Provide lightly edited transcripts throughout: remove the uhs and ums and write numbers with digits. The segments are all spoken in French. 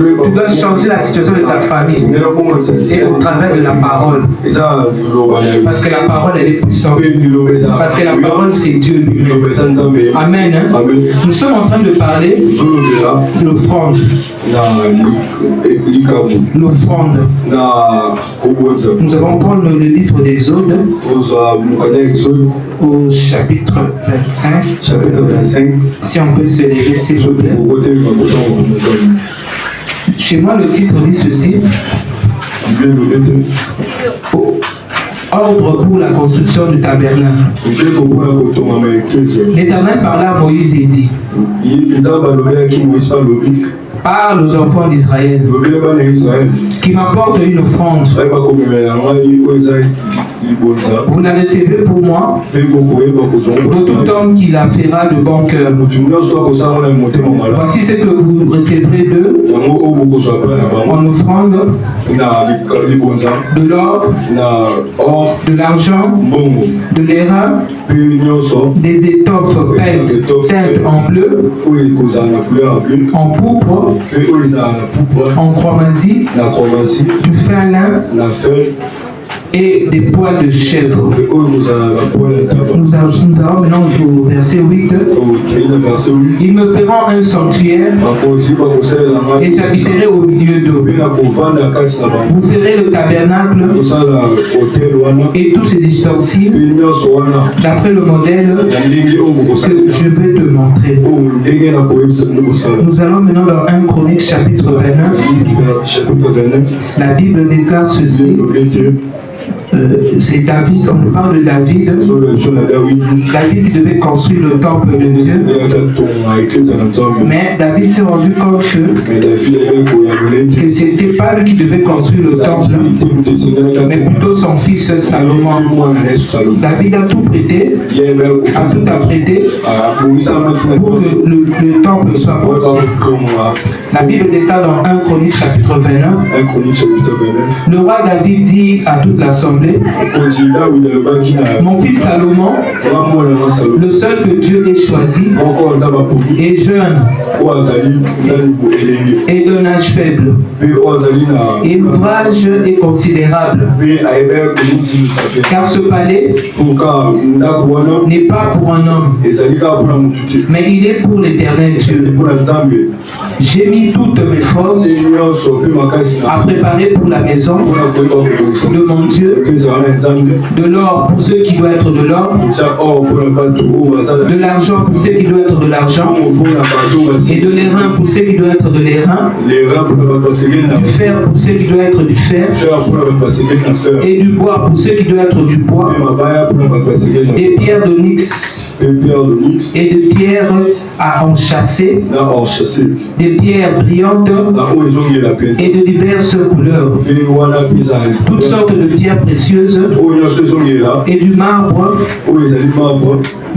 Tu dois changer la situation de ta famille et au travers de la parole. Parce que la parole, elle est puissante. Parce que la parole, c'est Dieu lui-même. Amen. Nous sommes en train de parler de l'offrande. L'offrande. Nous allons prendre le livre d'Exode au chapitre 25. Si on peut se lever, s'il vous plaît. Chez moi, le titre dit ceci. Ordre pour la construction du tabernacle. L'Éternel parla à Moïse et dit: parle aux enfants d'Israël qui m'apportent une offrande. Vous la recevez pour moi de tout homme qui la fera de bon cœur. Voici ce que vous recevrez d'eux en offrande: de l'or, de l'argent, de l'airain, des étoffes teintes en bleu, en pourpre, en chromasie, du fin lin et des poils de chèvre. Nous allons maintenant au verset 8. Ils me feront un sanctuaire et j'habiterai au milieu d'eux. Vous ferez le tabernacle et tous ses ustensiles d'après le modèle que je vais te montrer. Nous allons maintenant dans 1 Chronique chapitre 29. La Bible déclare ceci. C'est David, on parle de David. David qui devait construire le temple de Dieu. Mais David s'est rendu compte que ce n'était pas lui qui devait construire le temple, mais plutôt son fils Salomon. David a tout prêté, a tout apprêté pour que le temple soit construit. La Bible déclare dans 1 Chronique chapitre 29. Le roi David dit à toute l'assemblée: mon fils Salomon, le seul que Dieu ait choisi, est jeune et d'un âge faible, et l'ouvrage est considérable, car ce palais n'est pas pour un homme, mais il est pour l'Éternel Dieu. J'ai mis toutes mes forces à préparer pour la maison de mon Dieu, de l'or pour ceux qui doivent être de l'or, de l'argent pour ceux qui doivent être de l'argent, et de l'airain pour ceux qui doivent être de l'airain, du fer pour ceux qui doivent être du fer, et du bois pour ceux qui doivent être du bois, des pierres d'onyx et de pierres à enchâsser, des pierres brillantes et de diverses couleurs, toutes sortes de pierres précieuses et du marbre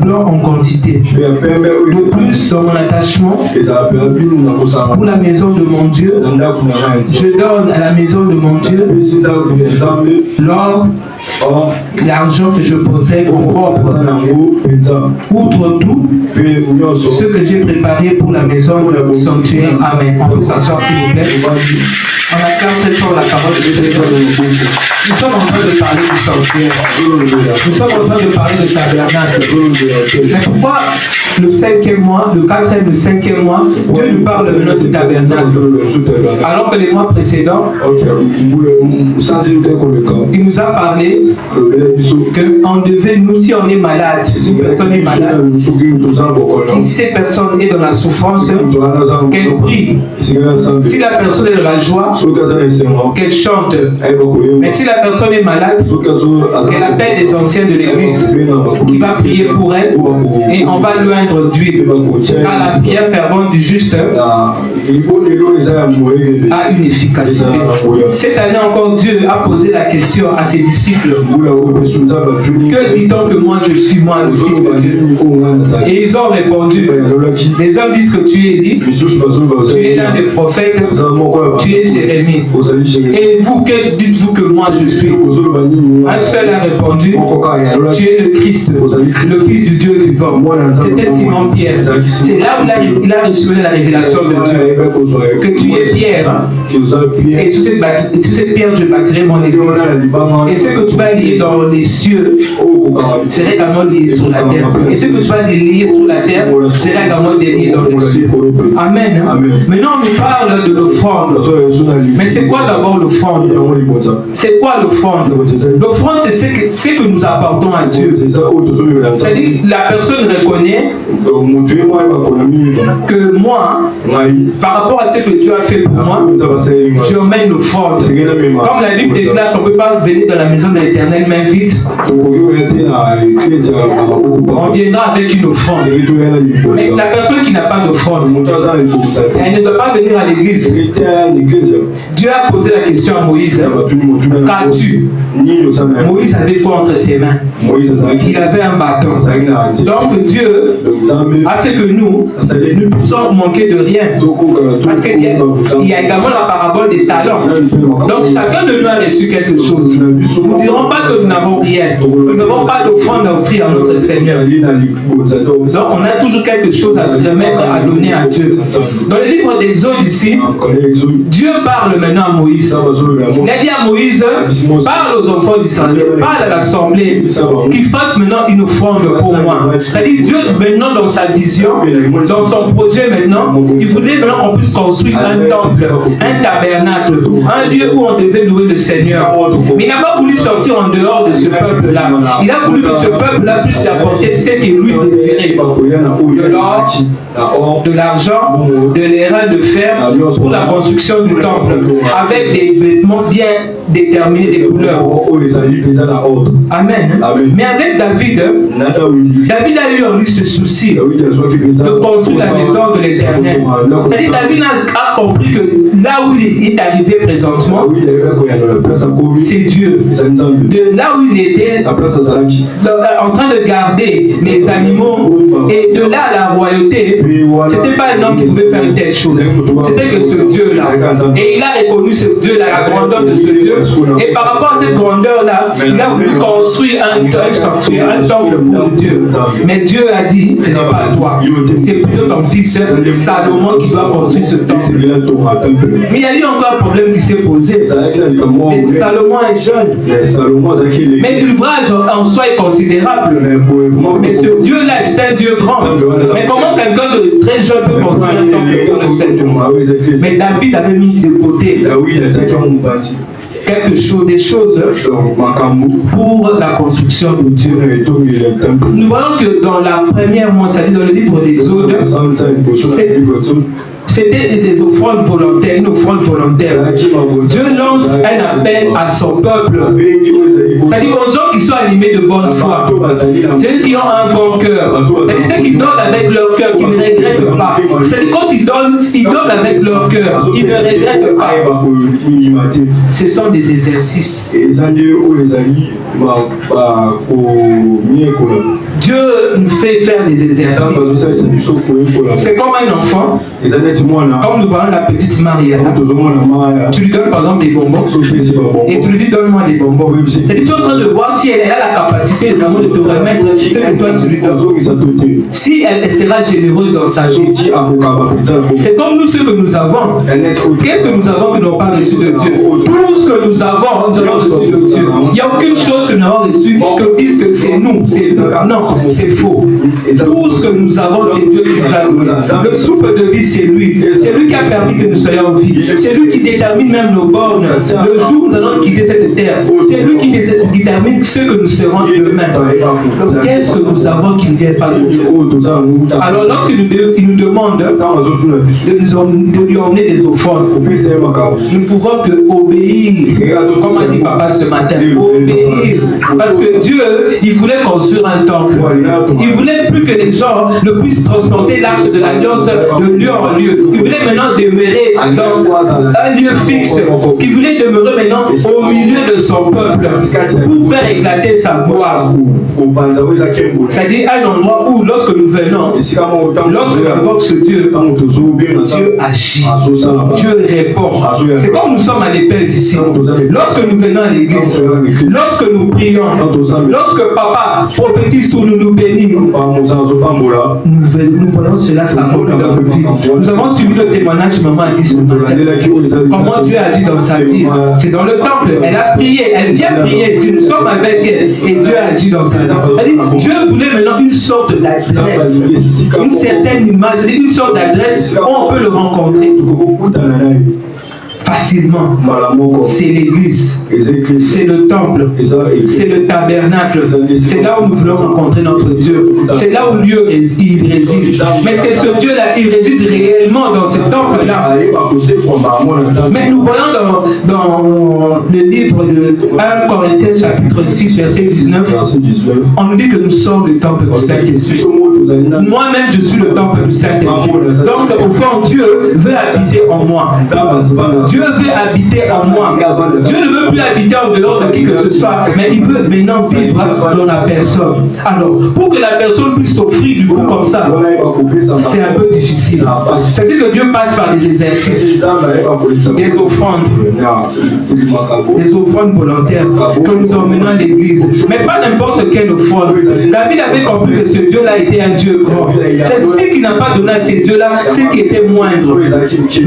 blanc en quantité. De plus, dans mon attachement pour la maison de mon Dieu, je donne à la maison de mon Dieu l'or, l'argent que je possède en propre. Outre tout, ce que j'ai préparé pour la maison du sanctuaire. Amen. On peut s'asseoir s'il vous plaît. On acclame très fort la parole de Dieu. Nous sommes en train de parler du sanctuaire. Nous sommes en train de parler de tabernacle. Mais pourquoi le 5e mois, le 4e, le 5e mois, Dieu nous parle maintenant du tabernacle, alors que les mois précédents, il nous a parlé qu'on devait, nous, si on est malade, si une personne est malade, si cette personne est dans la souffrance, qu'elle prie. Si la personne est dans la joie, qu'elle chante. Mais si la personne est malade, qu'elle appelle les anciens de l'église qui va prier pour elle et on va lui d'huile, car la prière fervente du juste a une efficacité. Cette année encore, Dieu a posé la question à ses disciples: que dit-on que moi je suis, moi le Fils de Dieu? Et ils ont répondu: les hommes disent que tu es Élie, tu es l'un des prophètes, tu es Jérémie. Et vous, que dites-vous que moi je suis? Un seul a répondu: tu es le Christ, le Fils du Dieu vivant. C'était Simon-Pierre. C'est là où il a reçu la révélation de Dieu. Que tu es Pierre. Et sur cette pierre, je bâtirai mon église. Et ce que tu vas lier dans les cieux sera également lié sur la terre. Et ce que tu vas lier sur la terre sera également lié dans les cieux. Amen. Maintenant, on nous parle de l'offrande. Mais c'est quoi d'abord l'offrande? C'est quoi l'offrande? L'offrande, c'est ce que nous apportons à Dieu. C'est-à-dire, la personne reconnaît que moi, par rapport à ce que Dieu a fait pour moi, je mets une offrande. Comme la Bible déclare qu'on ne peut pas venir dans la maison de l'Éternel main vide, on viendra avec une offrande. Mais la personne qui n'a pas d'offrande, elle ne doit pas venir à l'église. Dieu a posé la question à Moïse. Qu'as-tu? Moïse avait quoi entre ses mains? Il avait un bâton. Donc Dieu a fait que nous ne puissions manquer de rien. Parce qu'il y a également la parabole des talents. Donc chacun de nous a reçu quelque chose. Nous ne dirons pas que nous n'avons rien. Nous n'avons pas d'offrande à offrir à notre Seigneur. Donc on a toujours quelque chose à remettre, à donner à Dieu. Dans le livre d'Exode ici, Dieu parle maintenant à Moïse. Il a dit à Moïse, parle aux enfants d'Israël, parle à l'assemblée, qu'ils fassent maintenant une offrande pour moi. C'est-à-dire Dieu maintenant dans sa vision, dans son projet maintenant, il voulait maintenant qu'on puisse construire un temple, un tabernacle, un lieu où on devait louer le Seigneur. Mais il n'a pas voulu sortir en dehors de ce peuple-là. Il a voulu que ce peuple-là puisse apporter ce que lui désirait. De l'or, de l'argent, de l'airain de fer pour la construction du temple, avec des vêtements bien déterminés, des couleurs. Amen. Mais avec David, David a eu en lui ce souci de construire la maison de l'Éternel. C'est-à-dire David a compris que là où il est arrivé présentement, c'est Dieu. De là où il était en train de garder les animaux, et de là à la royauté, c'était pas un homme qui pouvait faire une telle chose. C'était que ce Dieu-là. Et il a reconnu ce Dieu-là, la grandeur de ce Dieu. Et par rapport à cette grandeur-là, il a voulu construire un sanctuaire, un temple pour Dieu. Mais Dieu a dit, ce n'est pas à toi. C'est plutôt ton fils Salomon qui doit construire ce temple. Mais il y a eu encore un problème qui s'est posé. Et Salomon est jeune. Mais l'ouvrage en soi est considérable. Mais ce Dieu-là, c'est un Dieu grand. Mais comment quelqu'un de très jeune peut construire un temple pour le Seigneur? Mais David avait mis de côté quelque chose, des choses pour la construction de Dieu. Nous voyons que dans la première mois, c'est-à-dire dans le livre d'Exode, c'était des offrandes volontaires, une offrande volontaire. Dieu lance un appel à son peuple. C'est-à-dire aux gens qui sont animés de bonne foi. Ceux qui ont un bon cœur. C'est-à-dire ceux qui donnent avec leur cœur, qui ne regrettent pas. C'est-à-dire quand ils donnent avec leur cœur, ils ne regrettent pas. Ce sont des exercices. Dieu nous fait faire des exercices. C'est comme un enfant. Comme nous voyons la petite Maria, tu lui donnes par exemple des bonbons et tu lui dis donne-moi des bonbons. C'est-à-dire tu es en train de voir si elle a la capacité vraiment de te remettre ce que toi tu lui donnes. Si elle sera généreuse dans sa vie. C'est comme nous ce que nous avons. Qu'est-ce que nous avons que nous n'avons pas reçu de Dieu? Tout ce que nous avons, nous avons reçu de Dieu. Il n'y a aucune chose que nous avons reçu que disent que c'est nous. Non, c'est faux. Tout ce que nous avons, c'est Dieu qui nous a donné. Le souffle de vie, c'est lui. C'est lui qui a permis que nous soyons en vie. C'est lui qui détermine même nos bornes. Le jour où nous allons quitter cette terre, c'est lui qui détermine ce que nous serons demain. Donc, qu'est-ce que nous avons qui ne vient pas de Dieu? Alors, lorsqu'il nous demande de lui emmener des offrandes, nous ne pouvons que obéir. Comme a dit papa ce matin, obéir. Parce que Dieu, il voulait construire un temple. Il voulait plus que les gens ne puissent transporter l'arche de l'alliance de lieu en lieu. Il voulait maintenant demeurer dans un lieu fixe. Il voulait demeurer maintenant au milieu de son peuple pour faire éclater sa gloire. C'est-à-dire un endroit où lorsque nous venons, lorsque nous invoquons ce Dieu, Dieu agit, Dieu répond. C'est comme nous sommes à l'épée ici, lorsque nous venons à l'église, lorsque nous prions, lorsque papa prophétise sur nous, nous bénit, nous voyons cela s'accomplir dans nos vies. Nous avons suivi le témoignage de maman Alice. Comment Dieu agit dans sa vie. C'est dans le temple, elle a prié, elle vient prier ici, nous sommes avec elle et Dieu agit dans sa vie. Dieu voulait maintenant une sorte d'adresse, une certaine image, une sorte d'adresse où on peut le rencontrer facilement. C'est l'église, c'est le temple, c'est le tabernacle, c'est là où nous voulons rencontrer notre Dieu, c'est là où Dieu il réside. Mais c'est ce Dieu-là, il réside réellement dans ce temple-là. Mais nous voyons dans le livre de 1 Corinthiens chapitre 6 verset 19, on nous dit que nous sommes le temple du Saint-Esprit. Moi-même je suis le temple du Saint-Esprit. Donc au fond Dieu veut habiter en moi. Dieu veut habiter en moi. Dieu ne veut plus habiter en dehors de qui que ce soit, mais il veut maintenant vivre dans la personne. Alors, pour que la personne puisse s'offrir du coup comme ça, c'est un peu difficile. C'est-à-dire que Dieu passe par des exercices, des offrandes volontaires que nous emmenons à l'église. Mais pas n'importe quelle offrande. David avait compris que ce Dieu-là était un Dieu grand. C'est ce qu'il n'a pas donné à ces dieux-là, ce qui était moindre.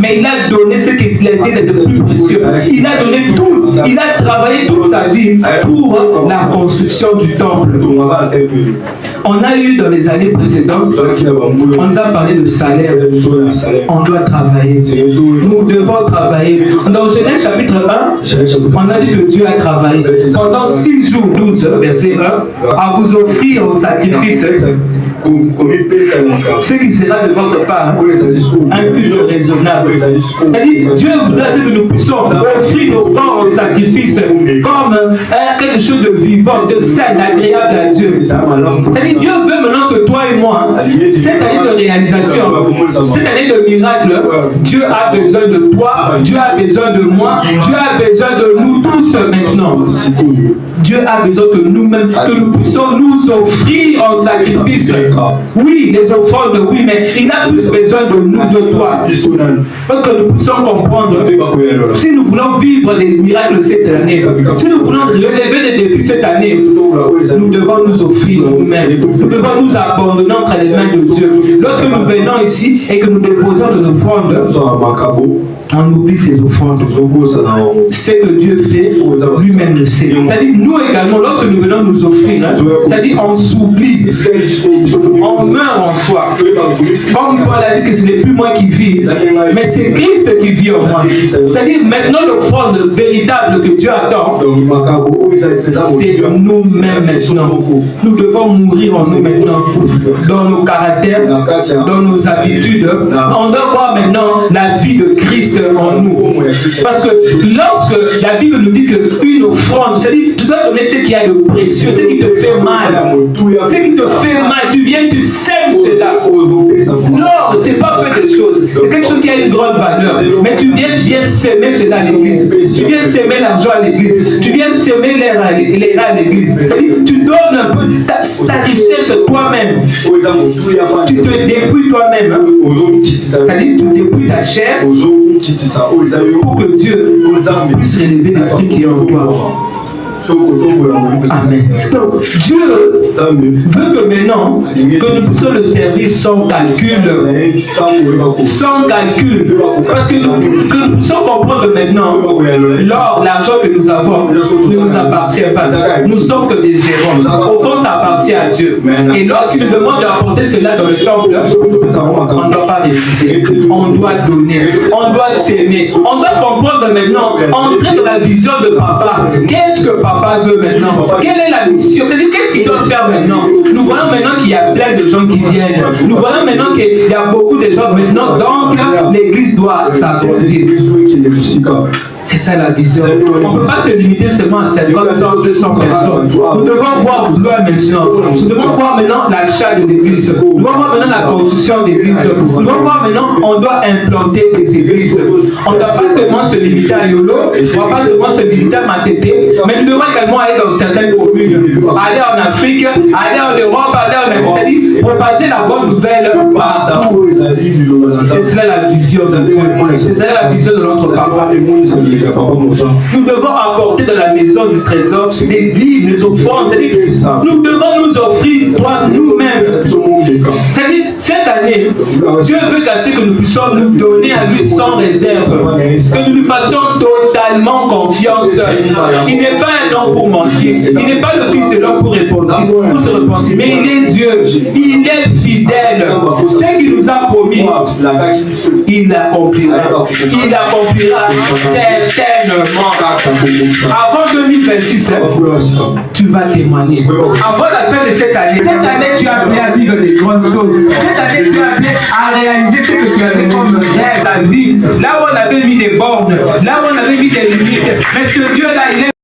Mais il a donné ce qu'il était de plus précieux. Il a donné tout. Il a travaillé toute sa vie pour la construction du temple. On a eu dans les années précédentes, on nous a parlé de salaire. On doit travailler. Nous devons travailler. Dans Genèse chapitre 1, on a dit que Dieu a travaillé pendant 6 jours, 12, verset 1, à vous offrir en sacrifice ce qui sera de votre part un culte raisonnable. C'est-à-dire, Dieu voudrait que nous puissions offrir nos corps en sacrifice comme quelque chose de vivant, de sain, agréable à Dieu. C'est-à-dire, Dieu veut maintenant que toi et moi, cette année de réalisation, cette année de miracle, Dieu a besoin de toi, Dieu a besoin de moi, Dieu a besoin de nous tous maintenant. Dieu a besoin que nous-mêmes, que nous puissions nous offrir en sacrifice. Oui, les offrandes, oui, mais il a plus besoin de nous, de toi. Pour que nous puissions comprendre, si nous voulons vivre des miracles cette année, si nous voulons relever des défis cette année, nous devons nous offrir nous-mêmes. Nous devons nous abandonner entre les mains de Dieu. Lorsque nous venons ici et que nous déposons de l'offrande, on oublie ces offrandes. Ce que Dieu fait, lui-même le sait. C'est-à-dire, nous également, lorsque nous venons nous offrir, c'est-à-dire, on s'oublie. On meurt en soi. Comme Paul a dit que ce n'est plus moi qui vis, mais c'est Christ qui vit en moi. C'est-à-dire, maintenant, l'offrande véritable que Dieu attend, c'est nous-mêmes maintenant. Nous devons mourir en nous maintenant, dans nos caractères, dans nos habitudes. On doit voir maintenant la vie de Christ en nous. Parce que lorsque la Bible nous dit qu'une offrande, c'est-à-dire, tu dois donner ce qu'il y a de précieux, ce qui te fait mal. Ce qui te fait mal, tu viens, tu sèmes cela. L'or, c'est pas que des choses. C'est quelque chose qui a une grande valeur. Mais tu viens s'aimer cela à l'église. Tu viens s'aimer l'argent à l'église. Tu viens s'aimer l'air à l'église. Tu donnes un peu ta richesse toi-même. Tu te dépouilles toi-même. C'est-à-dire, tu dépouilles ta chair pour que Dieu puisse relever l'esprit qui est en toi. Amen. Donc, Dieu veut que maintenant, que nous puissions le servir sans calcul. Sans calcul. Parce que nous puissions comprendre maintenant, l'or, l'argent que nous avons, ne nous appartient pas. Nous sommes que des gérants. Au fond, ça appartient à Dieu. Et lorsqu'il nous demande d'apporter cela dans le temple, on ne doit pas refuser. On doit donner. On doit s'aimer. On doit comprendre maintenant, entrer dans la vision de papa. Qu'est-ce que papa veut maintenant? Quelle est la mission? C'est-à-dire, qu'est-ce qu'il doit faire maintenant? Nous voyons maintenant qu'il y a plein de gens qui viennent. Nous voyons maintenant qu'il y a beaucoup de gens maintenant. Donc, l'église doit s'agrandir. C'est ça la vision. On ne peut pas se limiter seulement à 50, 100, 200 personnes. Nous devons voir loin maintenant. Nous devons voir maintenant l'achat de l'église. Nous devons voir maintenant la construction d'églises. Nous devons voir maintenant, on doit implanter des églises. On ne doit pas seulement se limiter à Yolo, on ne doit pas seulement se limiter à Matete, mais nous devons également aller dans certaines communes. Aller en Afrique, aller en Europe, aller en Amérique, c'est-à-dire propager la bonne nouvelle partout. C'est cela la vision de Dieu. C'est cela la vision de notre papa. Nous devons apporter dans la maison du trésor les dîmes, les offrandes. Nous devons nous offrir toi, nous-mêmes. C'est-à-dire, cette année, Dieu veut qu'ainsi que nous puissions nous donner à lui sans réserve, que nous lui fassions totalement confiance. Il n'est pas un homme pour mentir, il n'est pas le fils de l'homme pour se repentir, mais il est Dieu, il est fidèle. Ce qu'il nous a promis, il l'accomplira. Il l'accomplira certainement. Avant 2026, tu vas témoigner. Avant la fin de cette année, tu as appelé à vivre des grandes choses. Cette année, tu as appelé à réaliser ce que tu avais comme rêve, ta vie. Là où on avait mis des bornes, là où on avait mis des limites. Mais ce Dieu-là, il est